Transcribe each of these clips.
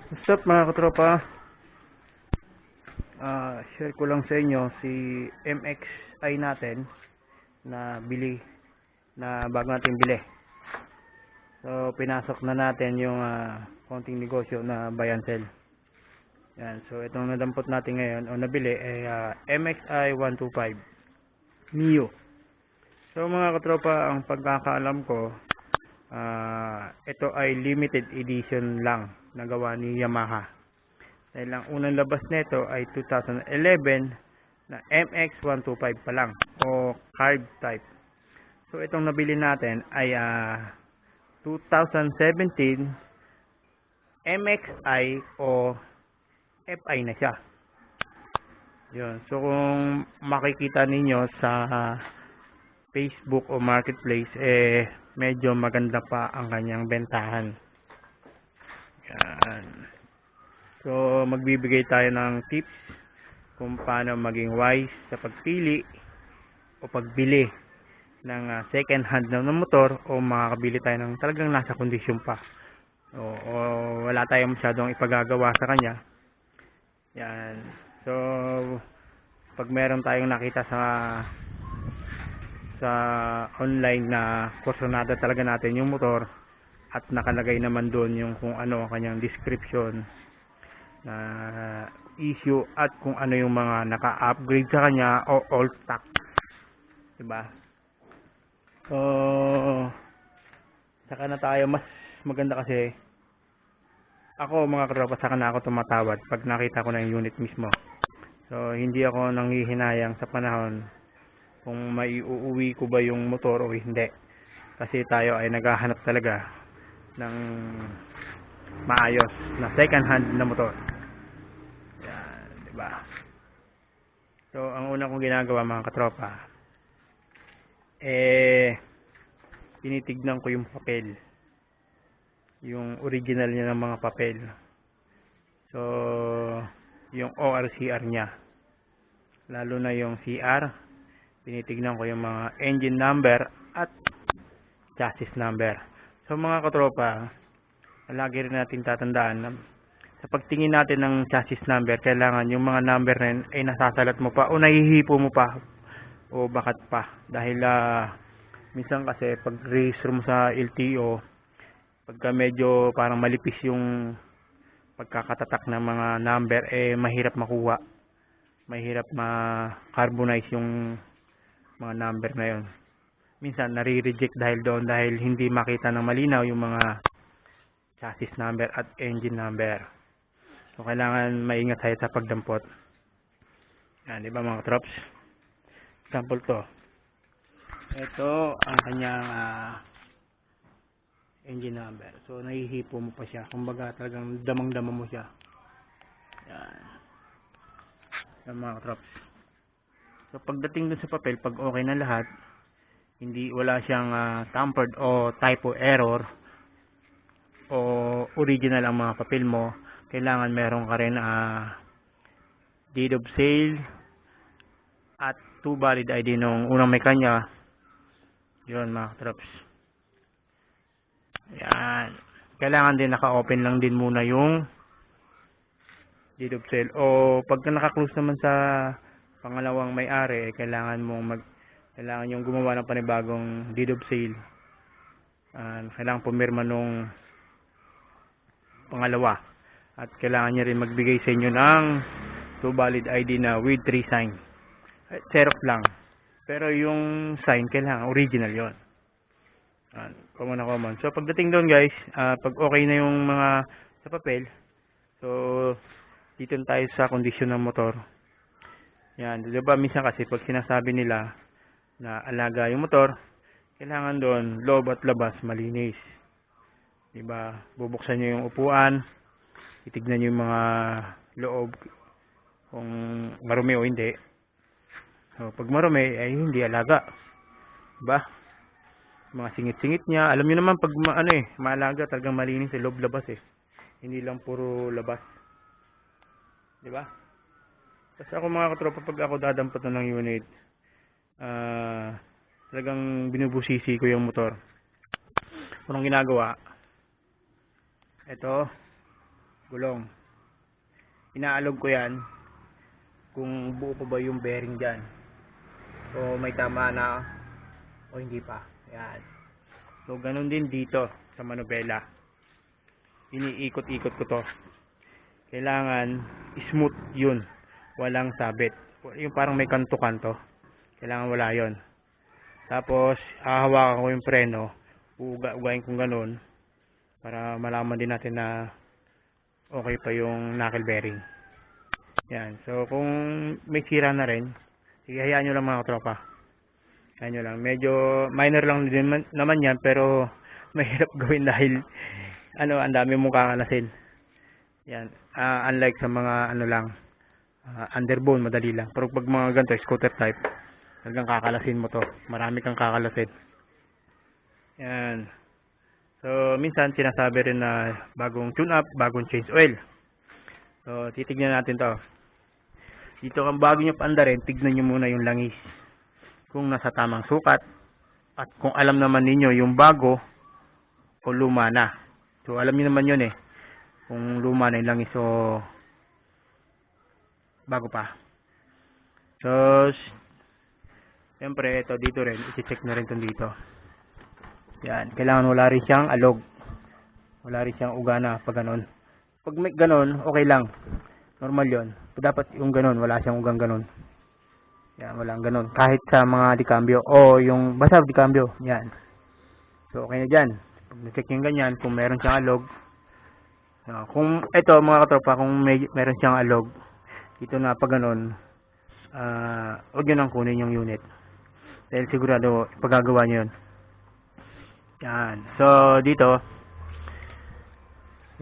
What's up mga katropa? Share ko lang sa inyo si MXI natin na bago natin bili. So pinasok na natin yung konting negosyo na buy and sell. Yan. So itong nadampot natin ngayon o nabili ay MXI 125 Mio. So mga katropa, ang pagkakaalam ko, ito ay limited edition lang na gawa ni Yamaha. Dahil ang unang labas nito ay 2011 na MX125 pa lang o carb type. So itong nabili natin ay 2017 MXI o FI na siya. Yun. So kung makikita ninyo sa Facebook o Marketplace, medyo maganda pa ang kanyang bentahan. Yan. So magbibigay tayo ng tips kung paano maging wise sa pagpili o pagbili ng second hand na motor, o makakabili tayo ng talagang nasa kondisyon pa, o wala tayong masyadong ipagagawa sa kanya. Yan. So pag meron tayong nakita sa online na kursunada talaga natin yung motor, at nakalagay naman doon yung kung ano ang kanyang description na issue at kung ano yung mga naka-upgrade sa kanya o old stock, diba? So saka na tayo, mas maganda kasi ako mga katropa, saka na ako tumatawad pag nakita ko na yung unit mismo. So hindi ako nanghihinayang sa panahon kung may uuwi ko ba yung motor o hindi, kasi tayo ay naghahanap talaga ng maayos na second hand na motor. Yan, diba? So ang una kong ginagawa mga katropa, tinitignan ko yung papel, yung original niya ng mga papel. So yung ORCR niya, lalo na yung CR, tinitignan ko yung mga engine number at chassis number. So mga katropa, lagi rin natin tatandaan, sa pagtingin natin ng chassis number, kailangan yung mga number na yun ay nasasalat mo pa o nahihipo mo pa o bakat pa. Dahil minsan kasi pag register mo sa LTO, pagka medyo parang malipis yung pagkakatatak ng mga number, mahirap makuha, mahirap ma-carbonize yung mga number na yun. Minsan nare-reject dahil doon, dahil hindi makita ng malinaw yung mga chassis number at engine number. So kailangan maingat tayo sa pagdampot. Yan, di ba mga trops? Example to. Ito ang kanyang engine number. So nahihipo mo pa siya. Kumbaga talagang damang-dama mo siya. Yan. Yan mga trops. So pagdating dun sa papel, pag okay na lahat, wala siyang tampered o typo error, o original ang mga papel mo, kailangan meron ka rin deed of sale at 2 valid ID nung unang may kanya. Yun mga trops. Yan. Kailangan din naka-open lang din muna yung deed of sale, o pagka naka-close naman sa pangalawang may-ari, kailangan yung gumawa ng panibagong deed of sale. Kailangan pumirma nung pangalawa, at kailangan niya rin magbigay sa inyo ng 2 valid ID na with 3 sign. Xerox lang, pero yung sign kailangan original yon. Common. So pagdating doon guys, pag okay na yung mga sa papel, so dito tayo sa kondisyon ng motor. Yan, diba minsan kasi pag sinasabi nila na alaga yung motor, kailangan doon loob at labas malinis. Diba? Bubuksan nyo yung upuan, titignan nyo yung mga loob kung marumi o hindi. So pag marumi ay hindi alaga. Diba? Mga singit-singit niya, alam niyo naman pag maalaga, talagang malinis loob labas hindi lang puro labas. Diba? Kasi ako mga katropa, pag ako dadampot na ng unit, talagang binubusisi ko yung motor. Anong ginagawa? Ito, gulong. Inaalog ko yan kung buo pa ba yung bearing dyan. So may tama na o hindi pa. Yan. So ganun din dito sa manubela. Iniikot-ikot ko to. Kailangan smooth yun. Walang sabit. Yung parang may kanto-kanto. Kailangan wala yon. Tapos hahawakan ko yung preno. Uuga-ugayin kong ganun. Para malaman din natin na okay pa yung knuckle bearing. Yan. So kung may sira na rin, sige, hayaan nyo lang mga tropa. Hayaan nyo lang. Medyo minor lang din naman yan, pero mahirap gawin dahil ang dami mong kakalasin. Yan. Unlike sa mga underbone, madali lang. Pero pag mga ganito, scooter type, talagang kakalasin mo to. Marami kang kakalasin. Yan. So minsan sinasabi rin na bagong tune up, bagong change oil. So titignan natin to. Dito kung bago nyo paandarin, tignan nyo muna yung langis. Kung nasa tamang sukat. At kung alam naman ninyo yung bago o luma na. So alam niyo naman yun kung luma na yung langis o bago pa. So siyempre ito dito rin. I-check na rin ito dito. Yan. Kailangan wala rin siyang alog. Wala rin siyang ugana pag ganon. Pag may ganon, okay lang. Normal yon. Dapat yung ganon, wala siyang ugang ganon. Yan, walang ganon. Kahit sa mga dikambyo o yung basta dikambyo, yan. So okay na dyan. Pag na-check yung ganyan, kung meron siyang alog. Kung ito mga katropa, kung meron siyang alog, dito na pag ganon, huwag nyo nang kunin yung unit. Dahil sigurado, pagagawa nyo yun. Yan. So dito,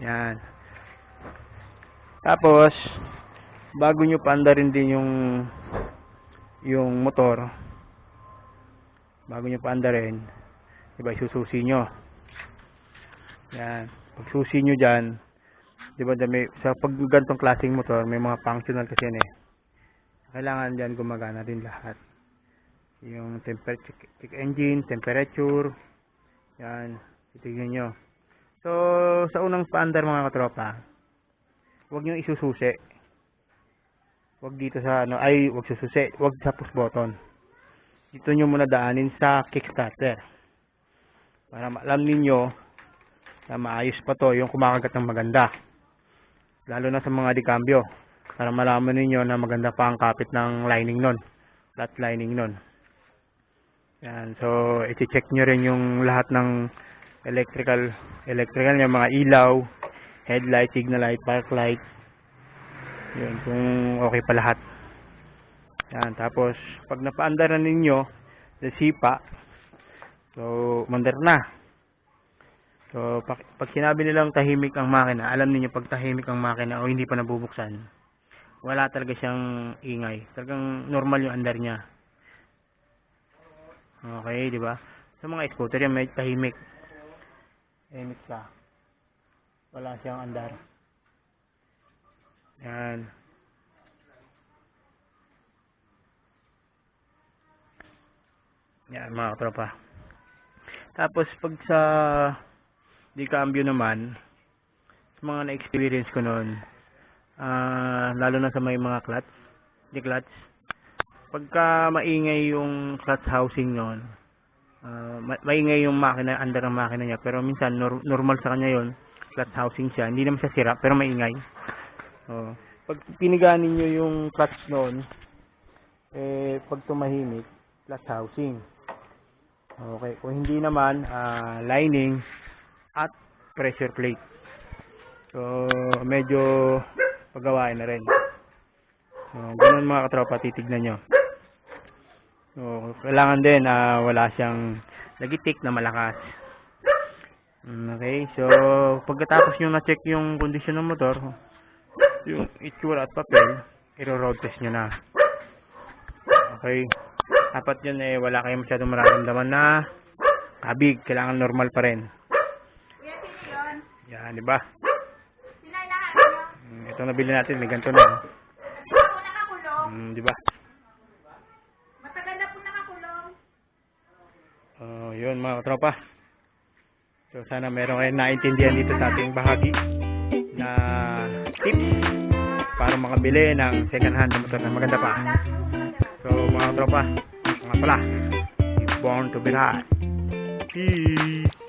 yan. Tapos bago nyo paandarin din yung motor, bago nyo paandarin, diba, isususi nyo. Yan. Pag susi nyo dyan, diba, sa pag gantong klaseng motor, may mga functional kasi yan kailangan dyan gumagana din lahat. Yung check engine, temperature, yan, titignan nyo. So sa unang paandar mga katropa, huwag nyo isususi. Huwag dito sa huwag sususi. Huwag sa push button. Dito nyo muna daanin sa kickstarter. Para alam ninyo na maayos pa to, yung kumakagat ng maganda. Lalo na sa mga dikambyo. Para malaman ninyo na maganda pa ang kapit ng lining nun. Flat lining nun. Yan. So, i-check nyo rin yung lahat ng electrical niya, mga ilaw, headlight, signal light, park light. Yun, kung okay pa lahat. Yan, tapos pag napaandaran ninyo sa sipa, so mandar na. So pag sinabi nilang tahimik ang makina, alam niyo pag tahimik ang makina o hindi pa nabubuksan, wala talaga siyang ingay. Talagang normal yung andar niya. Okay, di ba? Sa mga scooter yan, may tahimik. Tahimik ka. Wala siyang andar. Yan. Yan mga katropa. Tapos pag sa dikambyo naman, sa mga na-experience ko noon, lalo na sa may mga clutch, pagka maingay yung clutch housing noon, maingay yung makina, under ang makina niya, pero minsan normal sa kanya yon, clutch housing siya, hindi naman siya sira pero maingay. Pag piniganin nyo yung clutch noon, pag tumahimik, clutch housing. Okay, kung hindi naman, lining at pressure plate. So medyo pagawain na rin. So ganun mga katropa, titignan nyo. So kailangan din wala siyang lagitik na malakas. Okay, so pagkatapos nyo na-check yung kondisyon ng motor, yung itsura at papel, i-road test nyo na. Okay, dapat yun wala kayong masyadong mararamdaman na kabig, kailangan normal pa rin. Yan, di ba? Ito nabili natin, may ganito na. Di ba? Matagal na po nakakulong. Yun mga katropa. So sana meron kayong naintindihan dito sa ating bahagi na para makabili ng second hand na motor na maganda pa. So mga tropa, mga pala, born to be ride. Peace.